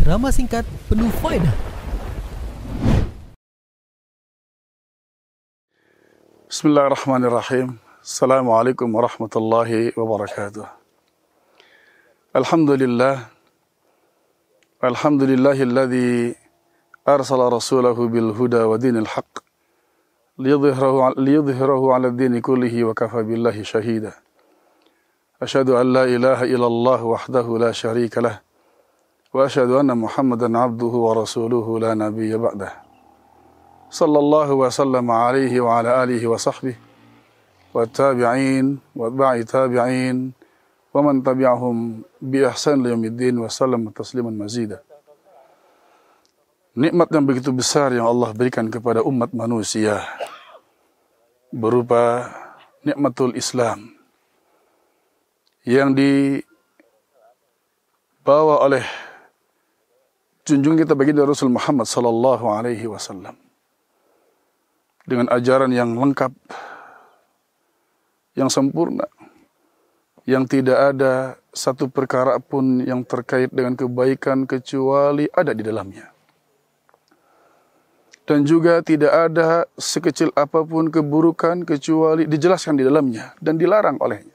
ceramah singkat penuh faedah. Bismillahirrahmanirrahim. Assalamualaikum warahmatullahi wabarakatuh. Alhamdulillah. Alhamdulillahilladzi arsala rasulahu bil huda wa dinil haqq liyudhhirahu 'ala ad-dini kullihi wa kafa billahi shahida. Asyhadu an la ilaha illallah wahdahu la syarika lah wa asyhadu anna Muhammadan 'abduhu wa rasuluhu la nabiyya ba'dah. Sallallahu wa sallam alaihi wa ala alihi wa sahbihi wa tabi'in wa atba'i tabi'in wa man tabi'ahum bi ihsan ila yaumiddin wa sallam tasliman mazida. Nikmat yang begitu besar yang Allah berikan kepada umat manusia berupa nikmatul Islam yang dibawa oleh junjungan kita baginda Rasul Muhammad sallallahu alaihi wasallam dengan ajaran yang lengkap, yang sempurna, yang tidak ada satu perkara pun yang terkait dengan kebaikan kecuali ada di dalamnya. Dan juga tidak ada sekecil apapun keburukan kecuali dijelaskan di dalamnya dan dilarang olehnya.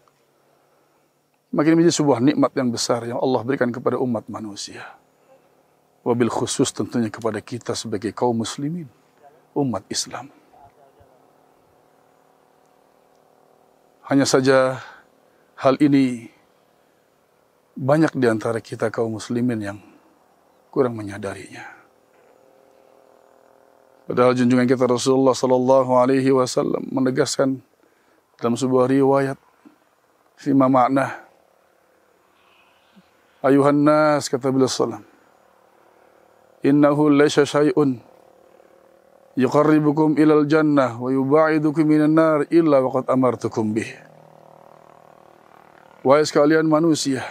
Makin menjadi sebuah nikmat yang besar yang Allah berikan kepada umat manusia. Wabil khusus tentunya kepada kita sebagai kaum muslimin, umat Islam. Hanya saja hal ini banyak di antara kita kaum muslimin yang kurang menyadarinya. Padahal junjungan kita Rasulullah sallallahu alaihi wasallam menegaskan dalam sebuah riwayat fima makna, ayuhan nas, kata beliau sallam, innahu laysa syai'un yuqarribukum ilal jannah wa yuba'idukum minan nar illa waqad amartukum bih. Wahai sekalian manusia,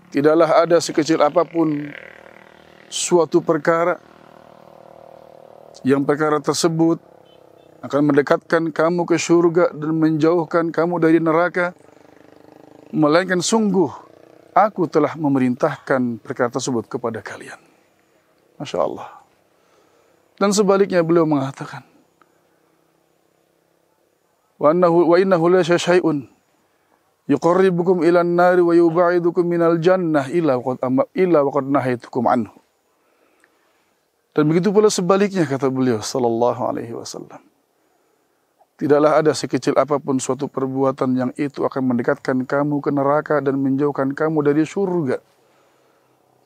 tidaklah ada sekecil apapun suatu perkara yang perkara tersebut akan mendekatkan kamu ke surga dan menjauhkan kamu dari neraka, melainkan sungguh aku telah memerintahkan perkara tersebut kepada kalian. Masya Allah. Dan sebaliknya beliau mengatakan, wa innahu la syai'un yuqarribukum ilan nari wa yuba'idukum minal jannah illa waqad nahaitukum anhu. Dan begitu pula sebaliknya, kata beliau sallallahu alaihi wasallam, tidaklah ada sekecil apapun suatu perbuatan yang itu akan mendekatkan kamu ke neraka dan menjauhkan kamu dari surga,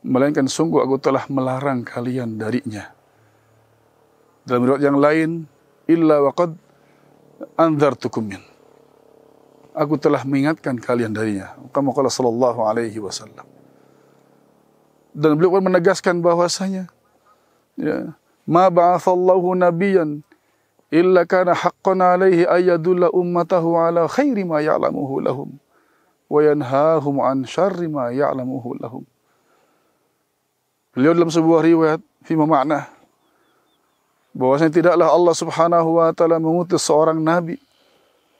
melainkan sungguh aku telah melarang kalian darinya. Dalam riwayat yang lain, illa waqad anzartukum min, aku telah mengingatkan kalian darinya. Kama qala sallallahu alaihi wasallam. Dan beliau pun menegaskan bahwasanya, ya, ma ba'atsallahu nabiyyan illa kana haqqan alaihi ayyadulla ummatahu ala khairi ma ya'lamuhu lahum wa yanhahum an syarri ma ya'lamuhu lahum. Beliau dalam sebuah riwayat fima makna bahwasanya tidaklah Allah Subhanahu wa taala mengutus seorang nabi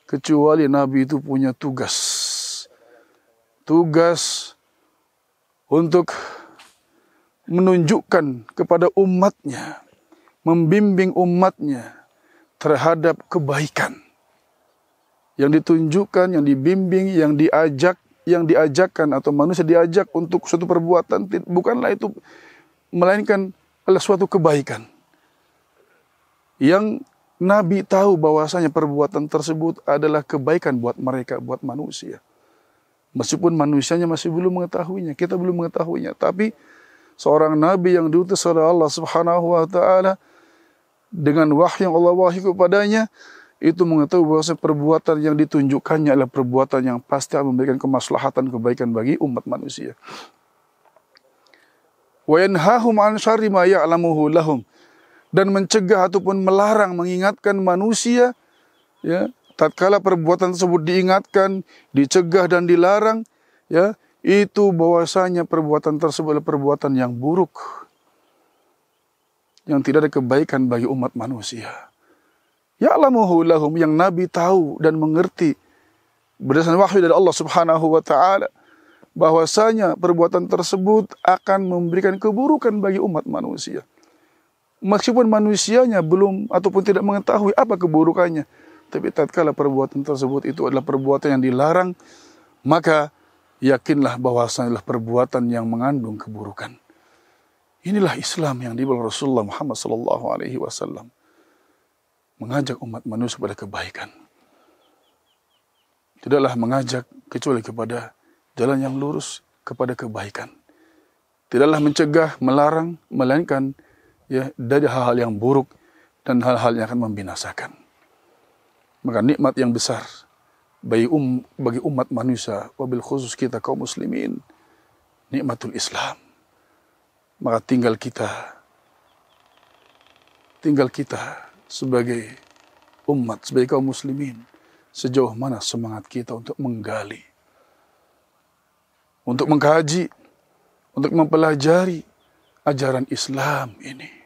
kecuali nabi itu punya tugas untuk menunjukkan kepada umatnya, membimbing umatnya terhadap kebaikan yang ditunjukkan, yang dibimbing, yang diajakkan atau manusia diajak untuk suatu perbuatan, bukanlah itu melainkan adalah suatu kebaikan yang Nabi tahu bahwasanya perbuatan tersebut adalah kebaikan buat mereka, buat manusia. Meskipun manusianya masih belum mengetahuinya, kita belum mengetahuinya, tapi seorang nabi yang diutus oleh Allah Subhanahu wa taala dengan wahyu yang Allah wahyu kepadanya, itu mengetahui bahwa perbuatan yang ditunjukkannya adalah perbuatan yang pasti akan memberikan kemaslahatan, kebaikan bagi umat manusia. Wa yanhahum an syarri ma ya'lamuhu lahum, dan mencegah ataupun melarang, mengingatkan manusia, ya, tatkala perbuatan tersebut diingatkan, dicegah dan dilarang, ya, itu bahwasanya perbuatan tersebut adalah perbuatan yang buruk, yang tidak ada kebaikan bagi umat manusia. Ya'lamuhu lahum, yang Nabi tahu dan mengerti berdasarkan wahyu dari Allah Subhanahu wa taala bahwasanya perbuatan tersebut akan memberikan keburukan bagi umat manusia. Meskipun manusianya belum ataupun tidak mengetahui apa keburukannya, tapi tatkala perbuatan tersebut itu adalah perbuatan yang dilarang, maka yakinlah bahwasanya adalah perbuatan yang mengandung keburukan. Inilah Islam yang dibawa Rasulullah Muhammad SAW, mengajak umat manusia pada kebaikan. Tidaklah mengajak kecuali kepada jalan yang lurus, kepada kebaikan. Tidaklah mencegah, melarang, melainkan dari hal-hal yang buruk dan hal-hal yang akan membinasakan. Maka nikmat yang besar bagi umat manusia, wabil khusus kita kaum muslimin, nikmatul Islam. Maka tinggal kita sebagai umat, sebagai kaum muslimin, sejauh mana semangat kita untuk menggali, untuk mengkaji, untuk mempelajari ajaran Islam ini.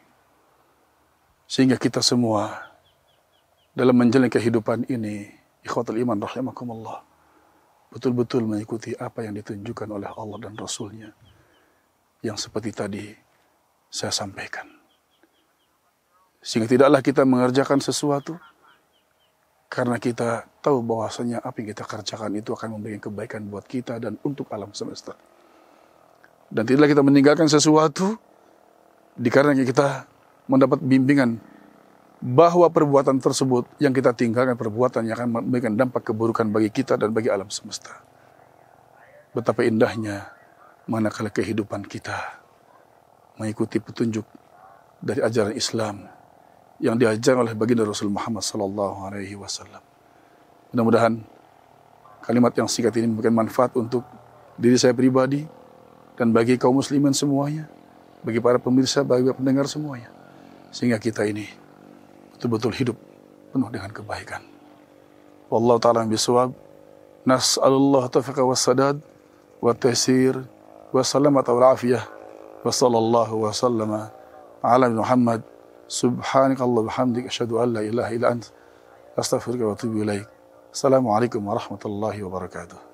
Sehingga kita semua dalam menjalani kehidupan ini, ikhwatul iman rahimakumullah, betul-betul mengikuti apa yang ditunjukkan oleh Allah dan Rasul-Nya, yang seperti tadi saya sampaikan. Sehingga tidaklah kita mengerjakan sesuatu karena kita tahu bahwasanya apa yang kita kerjakan itu akan memberikan kebaikan buat kita dan untuk alam semesta. Dan tidaklah kita meninggalkan sesuatu dikarenakan kita mendapat bimbingan bahwa perbuatan tersebut yang kita tinggalkan perbuatan yang akan memberikan dampak keburukan bagi kita dan bagi alam semesta. Betapa indahnya manakala kehidupan kita mengikuti petunjuk dari ajaran Islam yang diajarkan oleh baginda Rasul Muhammad SAW. Mudah-mudahan kalimat yang singkat ini memberikan manfaat untuk diri saya pribadi dan bagi kaum muslimin semuanya, bagi para pemirsa, bagi pendengar semuanya, sehingga kita ini betul-betul hidup penuh dengan kebaikan. Wallahu ta'ala bisawab. Nas'alullah taufiq wa sadad wa taysir wa salamat wal afiyah wa sallallahu wa sallama ala Muhammad. Subhanakallah bihamdik asyhadu an la ilaha illa ant astaghfiruka wa atubu ilaik. Assalamualaikum warahmatullahi wabarakatuh.